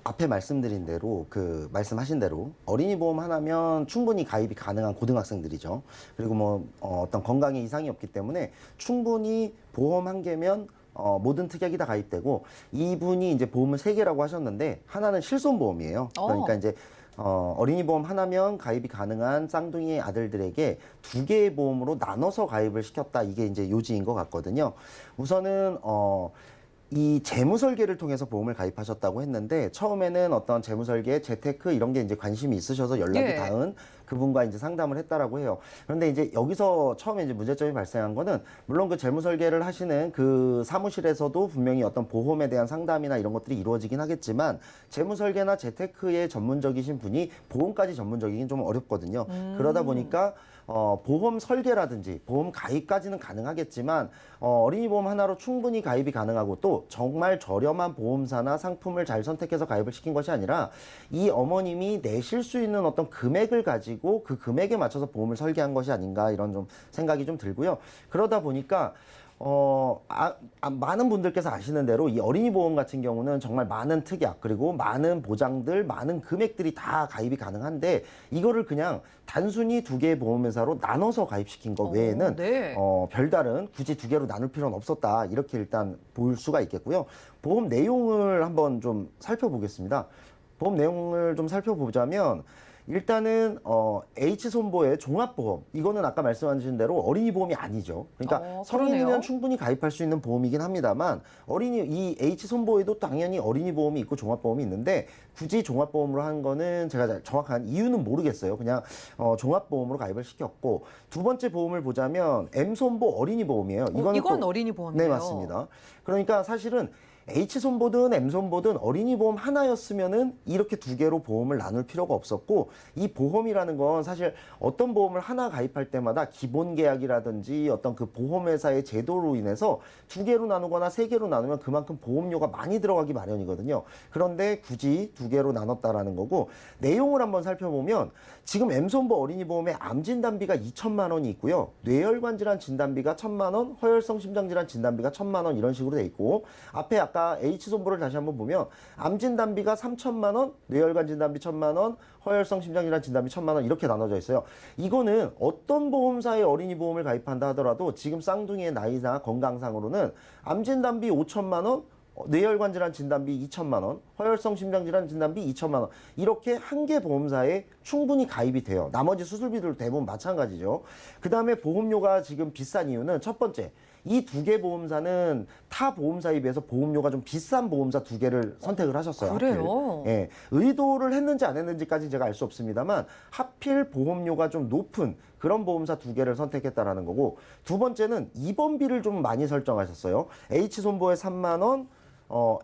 앞에 말씀드린 대로 말씀하신 대로 어린이 보험 하나면 충분히 가입이 가능한 고등학생들이죠. 그리고 뭐 어떤 건강에 이상이 없기 때문에 충분히 보험 한 개면 모든 특약이 다 가입되고, 이분이 이제 보험을 3개라고 하셨는데 하나는 실손보험이에요. 그러니까 이제 어린이 보험 하나면 가입이 가능한 쌍둥이 아들들에게 2개의 보험으로 나눠서 가입을 시켰다. 이게 이제 요지인 것 같거든요. 우선은 이 재무설계를 통해서 보험을 가입하셨다고 했는데, 처음에는 어떤 재무설계, 재테크 이런 게 이제 관심이 있으셔서 연락이 닿은 그분과 이제 상담을 했다라고 해요. 그런데 이제 여기서 처음에 이제 문제점이 발생한 거는, 물론 그 재무설계를 하시는 그 사무실에서도 분명히 어떤 보험에 대한 상담이나 이런 것들이 이루어지긴 하겠지만, 재무설계나 재테크에 전문적이신 분이 보험까지 전문적이긴 좀 어렵거든요. 그러다 보니까 보험 설계라든지 보험 가입까지는 가능하겠지만 어린이 보험 하나로 충분히 가입이 가능하고, 또 정말 저렴한 보험사나 상품을 잘 선택해서 가입을 시킨 것이 아니라 이 어머님이 내실 수 있는 어떤 금액을 가지고 그 금액에 맞춰서 보험을 설계한 것이 아닌가, 이런 좀 생각이 좀 들고요. 그러다 보니까 많은 분들께서 아시는 대로 이 어린이 보험 같은 경우는 정말 많은 특약, 그리고 많은 보장들, 많은 금액들이 다 가입이 가능한데, 이거를 그냥 단순히 2개의 보험회사로 나눠서 가입시킨 것 외에는 별다른 굳이 2개로 나눌 필요는 없었다, 이렇게 일단 볼 수가 있겠고요. 보험 내용을 한번 좀 살펴보겠습니다. 보험 내용을 좀 살펴보자면, 일단은 H손보의 종합보험, 이거는 아까 말씀하신 대로 어린이 보험이 아니죠. 그러니까 성인이면 충분히 가입할 수 있는 보험이긴 합니다만, 이 H손보에도 당연히 어린이 보험이 있고 종합보험이 있는데, 굳이 종합보험으로 한 거는 제가 정확한 이유는 모르겠어요. 그냥 종합보험으로 가입을 시켰고, 두 번째 보험을 보자면 M손보 어린이 보험이에요. 이건 어린이 보험이에요. 네, 맞습니다. 그러니까 사실은 H손보든 M손보든 어린이 보험 하나였으면은 이렇게 두 개로 보험을 나눌 필요가 없었고, 이 보험이라는 건 사실 어떤 보험을 하나 가입할 때마다 기본 계약이라든지 어떤 그 보험회사의 제도로 인해서 두 개로 나누거나 세 개로 나누면 그만큼 보험료가 많이 들어가기 마련이거든요. 그런데 굳이 두 개로 나눴다라는 거고, 내용을 한번 살펴보면 지금 M손보 어린이 보험에 암 진단비가 2천만 원이 있고요. 뇌혈관 질환 진단비가 1,000만 원, 허혈성 심장 질환 진단비가 1,000만 원 이런 식으로 돼 있고, 앞에 아까 H손보를 다시 한번 보면 암 진단비가 3천만 원, 뇌혈관 진단비 1,000만 원, 허혈성 심장질환 진단비 1,000만 원 이렇게 나눠져 있어요. 이거는 어떤 보험사의 어린이 보험을 가입한다 하더라도 지금 쌍둥이의 나이나 건강상으로는 암 진단비 5천만 원, 뇌혈관 질환 진단비 2천만 원, 허혈성 심장 질환 진단비 2천만 원 이렇게 한 개 보험사에 충분히 가입이 돼요. 나머지 수술비들도 대부분 마찬가지죠. 그 다음에 보험료가 지금 비싼 이유는 첫 번째, 이 두 개 보험사는 타 보험사에 비해서 보험료가 좀 비싼 보험사 두 개를 선택을 하셨어요. 그래요? 하필. 예, 의도를 했는지 안 했는지까지 제가 알 수 없습니다만 하필 보험료가 좀 높은 그런 보험사 두 개를 선택했다라는 거고, 두 번째는 입원비를 좀 많이 설정하셨어요. H손보에 3만 원,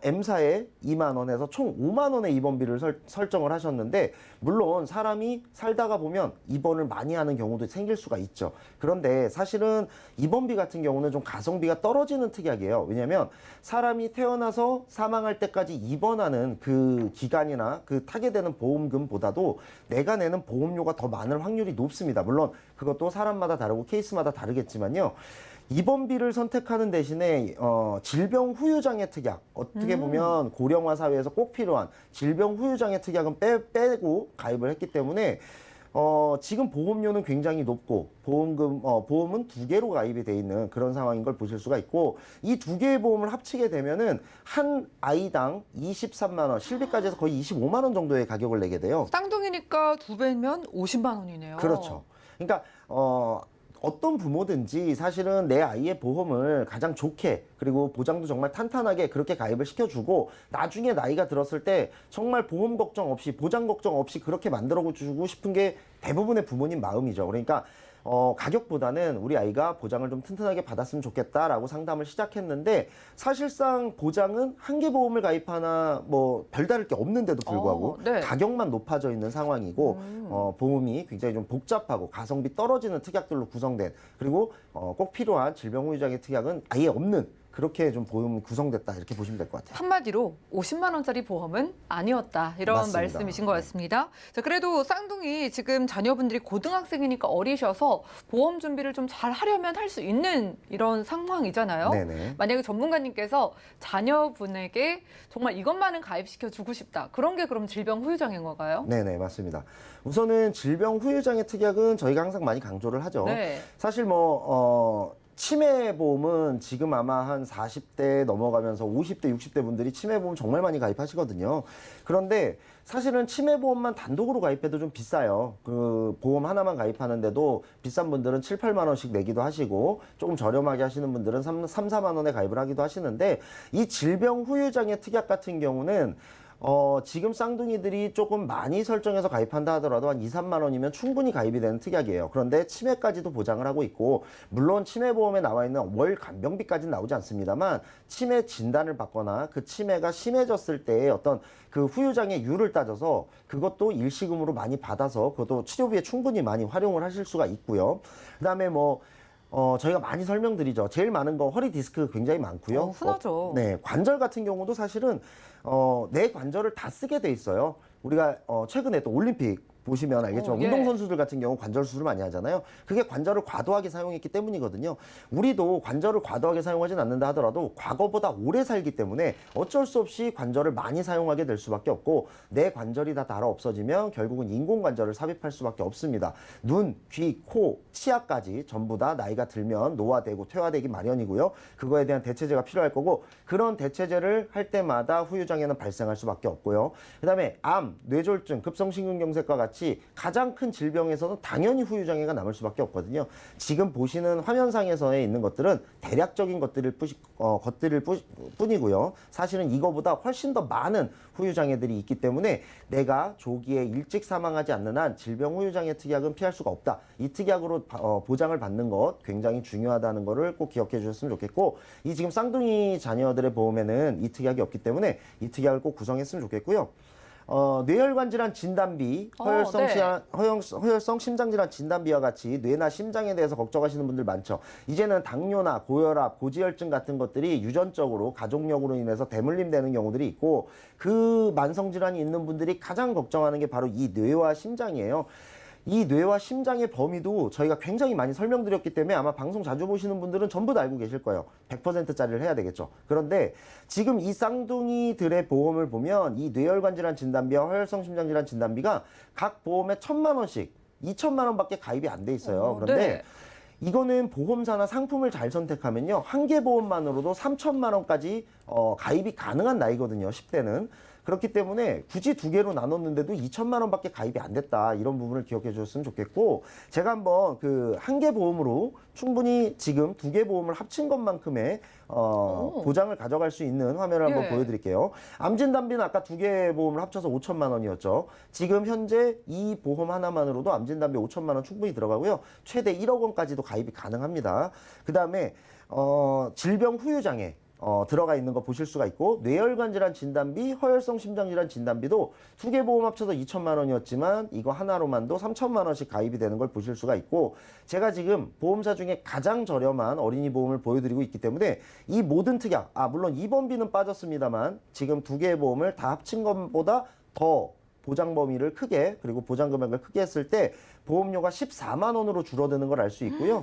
M사에 2만 원에서 총 5만 원의 입원비를 설정을 하셨는데, 물론 사람이 살다가 보면 입원을 많이 하는 경우도 생길 수가 있죠. 그런데 사실은 입원비 같은 경우는 좀 가성비가 떨어지는 특약이에요. 왜냐하면 사람이 태어나서 사망할 때까지 입원하는 그 기간이나 그 타게 되는 보험금보다도 내가 내는 보험료가 더 많을 확률이 높습니다. 물론 그것도 사람마다 다르고 케이스마다 다르겠지만요. 입원비를 선택하는 대신에 질병 후유장애 특약, 어떻게 보면 고령화 사회에서 꼭 필요한 질병 후유장애 특약은 빼고 가입을 했기 때문에 지금 보험료는 굉장히 높고 보험은 두 개로 가입이 돼 있는 그런 상황인 걸 보실 수가 있고, 이 두 개의 보험을 합치게 되면은 한 아이당 23만 원, 실비까지 해서 거의 25만 원 정도의 가격을 내게 돼요. 쌍둥이니까 두 배면 50만 원이네요. 그렇죠. 그러니까 어떤 부모든지 사실은 내 아이의 보험을 가장 좋게, 그리고 보장도 정말 탄탄하게 그렇게 가입을 시켜주고 나중에 나이가 들었을 때 정말 보험 걱정 없이, 보장 걱정 없이 그렇게 만들어주고 싶은 게 대부분의 부모님 마음이죠. 그러니까 가격보다는 우리 아이가 보장을 좀 튼튼하게 받았으면 좋겠다라고 상담을 시작했는데, 사실상 보장은 한 개 보험을 가입하나 뭐 별다를 게 없는데도 불구하고 네. 가격만 높아져 있는 상황이고, 보험이 굉장히 좀 복잡하고 가성비 떨어지는 특약들로 구성된, 그리고 꼭 필요한 질병 후유장애 특약은 아예 없는, 그렇게 좀 보험이 구성됐다 이렇게 보시면 될 것 같아요. 한마디로 50만 원짜리 보험은 아니었다, 이런 맞습니다. 말씀이신 것 같습니다. 자, 그래도 쌍둥이 지금 자녀분들이 고등학생이니까 어리셔서 보험 준비를 좀 잘 하려면 할 수 있는 이런 상황이잖아요. 네네. 만약에 전문가님께서 자녀분에게 정말 이것만은 가입시켜 주고 싶다, 그런 게 그럼 질병 후유장애인 건가요? 네네, 맞습니다. 우선은 질병 후유장애 특약은 저희가 항상 많이 강조를 하죠. 네. 사실 치매 보험은 지금 아마 한 40대 넘어가면서 50대, 60대 분들이 치매 보험 정말 많이 가입하시거든요. 그런데 사실은 치매 보험만 단독으로 가입해도 좀 비싸요. 그 보험 하나만 가입하는데도 비싼 분들은 7, 8만 원씩 내기도 하시고, 조금 저렴하게 하시는 분들은 3, 4만 원에 가입을 하기도 하시는데, 이 질병 후유장애 특약 같은 경우는 지금 쌍둥이들이 조금 많이 설정해서 가입한다 하더라도 한 2, 3만 원이면 충분히 가입이 되는 특약이에요. 그런데 치매까지도 보장을 하고 있고, 물론 치매보험에 나와 있는 월 간병비까지는 나오지 않습니다만, 치매 진단을 받거나 그 치매가 심해졌을 때의 어떤 그 후유장애율을 따져서 그것도 일시금으로 많이 받아서 그것도 치료비에 충분히 많이 활용을 하실 수가 있고요. 그다음에 저희가 많이 설명드리죠. 제일 많은 거 허리 디스크 굉장히 많고요. 흔하죠. 네, 관절 같은 경우도 사실은 내 관절을 다 쓰게 돼 있어요. 우리가 최근에 또 올림픽 보시면 알겠지만 예. 운동선수들 같은 경우 관절 수술 많이 하잖아요. 그게 관절을 과도하게 사용했기 때문이거든요. 우리도 관절을 과도하게 사용하진 않는다 하더라도 과거보다 오래 살기 때문에 어쩔 수 없이 관절을 많이 사용하게 될 수밖에 없고, 내 관절이 다 닳아 없어지면 결국은 인공관절을 삽입할 수밖에 없습니다. 눈, 귀, 코, 치아까지 전부 다 나이가 들면 노화되고 퇴화되기 마련이고요. 그거에 대한 대체제가 필요할 거고, 그런 대체제를 할 때마다 후유장애는 발생할 수밖에 없고요. 그다음에 암, 뇌졸중, 급성심근경색과 같이 같이 가장 큰 질병에서는 당연히 후유장애가 남을 수밖에 없거든요. 지금 보시는 화면상에서에 있는 것들은 대략적인 것들일 뿐이고요. 사실은 이거보다 훨씬 더 많은 후유장애들이 있기 때문에 내가 조기에 일찍 사망하지 않는 한 질병 후유장애 특약은 피할 수가 없다. 이 특약으로 보장을 받는 것 굉장히 중요하다는 거를 꼭 기억해 주셨으면 좋겠고, 이 지금 쌍둥이 자녀들의 보험에는 이 특약이 없기 때문에 이 특약을 꼭 구성했으면 좋겠고요. 뇌혈관 질환 진단비, 허혈성 심장질환 진단비와 같이 뇌나 심장에 대해서 걱정하시는 분들 많죠. 이제는 당뇨나 고혈압, 고지혈증 같은 것들이 유전적으로 가족력으로 인해서 대물림되는 경우들이 있고, 그 만성질환이 있는 분들이 가장 걱정하는 게 바로 이 뇌와 심장이에요. 이 뇌와 심장의 범위도 저희가 굉장히 많이 설명드렸기 때문에 아마 방송 자주 보시는 분들은 전부 다 알고 계실 거예요. 100%짜리를 해야 되겠죠. 그런데 지금 이 쌍둥이들의 보험을 보면 이 뇌혈관 질환 진단비와 허혈성 심장 질환 진단비가 각 보험에 1,000만 원씩, 2,000만 원밖에 가입이 안 돼 있어요. 그런데 네. 이거는 보험사나 상품을 잘 선택하면요, 한 개 보험만으로도 3,000만 원까지 가입이 가능한 나이거든요. 10대는. 그렇기 때문에 굳이 두 개로 나눴는데도 2,000만 원밖에 가입이 안 됐다. 이런 부분을 기억해 주셨으면 좋겠고, 제가 한번 그 한 개 보험으로 충분히 지금 두 개 보험을 합친 것만큼의 보장을 가져갈 수 있는 화면을 한번 예. 보여드릴게요. 암진단비는 아까 두 개 보험을 합쳐서 5,000만 원이었죠. 지금 현재 이 보험 하나만으로도 암진단비 5,000만 원 충분히 들어가고요. 최대 1억 원까지도 가입이 가능합니다. 그 다음에 질병 후유장애 들어가 있는 거 보실 수가 있고, 뇌혈관 질환 진단비, 허혈성 심장 질환 진단비도 두 개 보험 합쳐서 2,000만 원이었지만 이거 하나로만도 3,000만 원씩 가입이 되는 걸 보실 수가 있고, 제가 지금 보험사 중에 가장 저렴한 어린이 보험을 보여드리고 있기 때문에 이 모든 특약, 물론 입원비는 빠졌습니다만 지금 두 개의 보험을 다 합친 것보다 더 보장 범위를 크게, 그리고 보장 금액을 크게 했을 때 보험료가 14만 원으로 줄어드는 걸 알 수 있고요.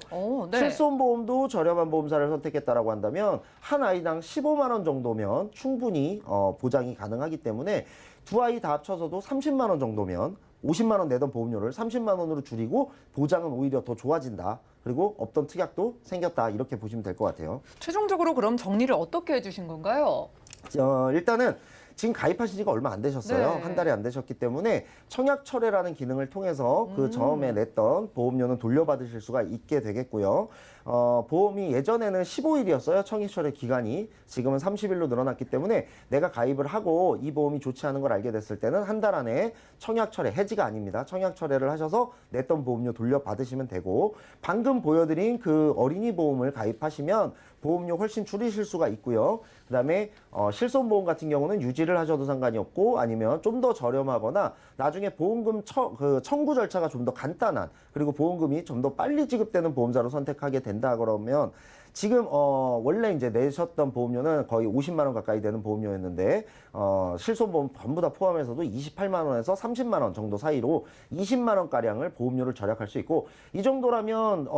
네. 실손보험도 저렴한 보험사를 선택했다라고 한다면 한 아이당 15만 원 정도면 충분히 보장이 가능하기 때문에 두 아이 다 합쳐서도 30만 원 정도면 50만 원 내던 보험료를 30만 원으로 줄이고 보장은 오히려 더 좋아진다. 그리고 없던 특약도 생겼다. 이렇게 보시면 될 것 같아요. 최종적으로 그럼 정리를 어떻게 해주신 건가요? 일단은 지금 가입하신 지가 얼마 안 되셨어요. 네. 한 달이 안 되셨기 때문에 청약철회라는 기능을 통해서 그 처음에 냈던 보험료는 돌려받으실 수가 있게 되겠고요. 보험이 예전에는 15일이었어요. 청약철회 기간이. 지금은 30일로 늘어났기 때문에 내가 가입을 하고 이 보험이 좋지 않은 걸 알게 됐을 때는 한 달 안에 청약철회, 해지가 아닙니다. 청약철회를 하셔서 냈던 보험료 돌려받으시면 되고, 방금 보여드린 그 어린이 보험을 가입하시면 보험료 훨씬 줄이실 수가 있고요. 그다음에 실손보험 같은 경우는 유지를 하셔도 상관이 없고, 아니면 좀 더 저렴하거나 나중에 보험금 청구 절차가 좀 더 간단한, 그리고 보험금이 좀 더 빨리 지급되는 보험사로 선택하게 된다 그러면, 지금 원래 이제 내셨던 보험료는 거의 50만 원 가까이 되는 보험료였는데 실손보험 전부 다 포함해서도 28만 원에서 30만 원 정도 사이로 20만 원 가량을 보험료를 절약할 수 있고, 이 정도라면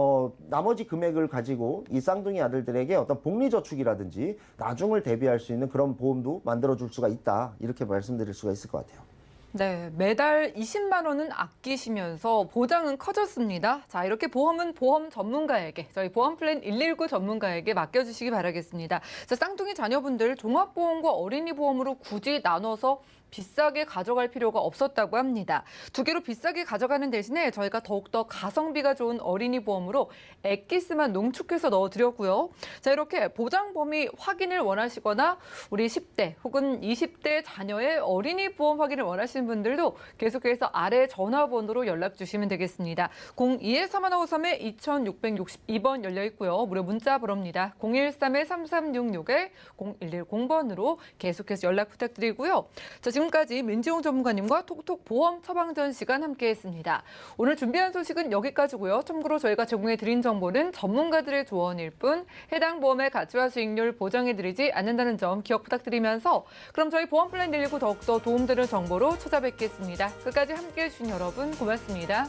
나머지 금액을 가지고 이 쌍둥이 아들들에게 어떤 복리저축이라든지 나중을 대비할 수 있는 그런 보험도 만들어줄 수가 있다. 이렇게 말씀드릴 수가 있을 것 같아요. 네, 매달 20만 원은 아끼시면서 보장은 커졌습니다. 자, 이렇게 보험은 보험 전문가에게, 저희 보험플랜 119 전문가에게 맡겨주시기 바라겠습니다. 자, 쌍둥이 자녀분들 종합보험과 어린이 보험으로 굳이 나눠서 비싸게 가져갈 필요가 없었다고 합니다. 두 개로 비싸게 가져가는 대신에 저희가 더욱더 가성비가 좋은 어린이 보험으로 엑기스만 농축해서 넣어드렸고요. 자, 이렇게 보장 범위 확인을 원하시거나 우리 10대 혹은 20대 자녀의 어린이 보험 확인을 원하시는 분들도 계속해서 아래 전화번호로 연락 주시면 되겠습니다. 02-3153-2662번 열려 있고요. 무료 문자 번호입니다. 013-3366-0110번으로 계속해서 연락 부탁드리고요. 자, 지금까지 민지용 전문가님과 톡톡 보험 처방전 시간 함께했습니다. 오늘 준비한 소식은 여기까지고요. 참고로 저희가 제공해드린 정보는 전문가들의 조언일 뿐 해당 보험의 가치와 수익률 보장해드리지 않는다는 점 기억 부탁드리면서, 그럼 저희 보험플랜 119 더욱더 도움되는 정보로 찾아뵙겠습니다. 끝까지 함께해 주신 여러분 고맙습니다.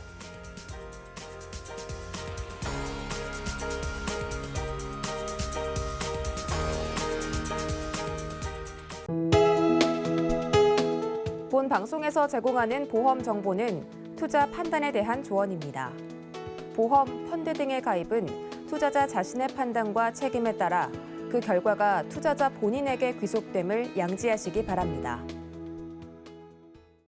본 방송에서 제공하는 보험 정보는 투자 판단에 대한 조언입니다. 보험, 펀드 등의 가입은 투자자 자신의 판단과 책임에 따라 그 결과가 투자자 본인에게 귀속됨을 양지하시기 바랍니다.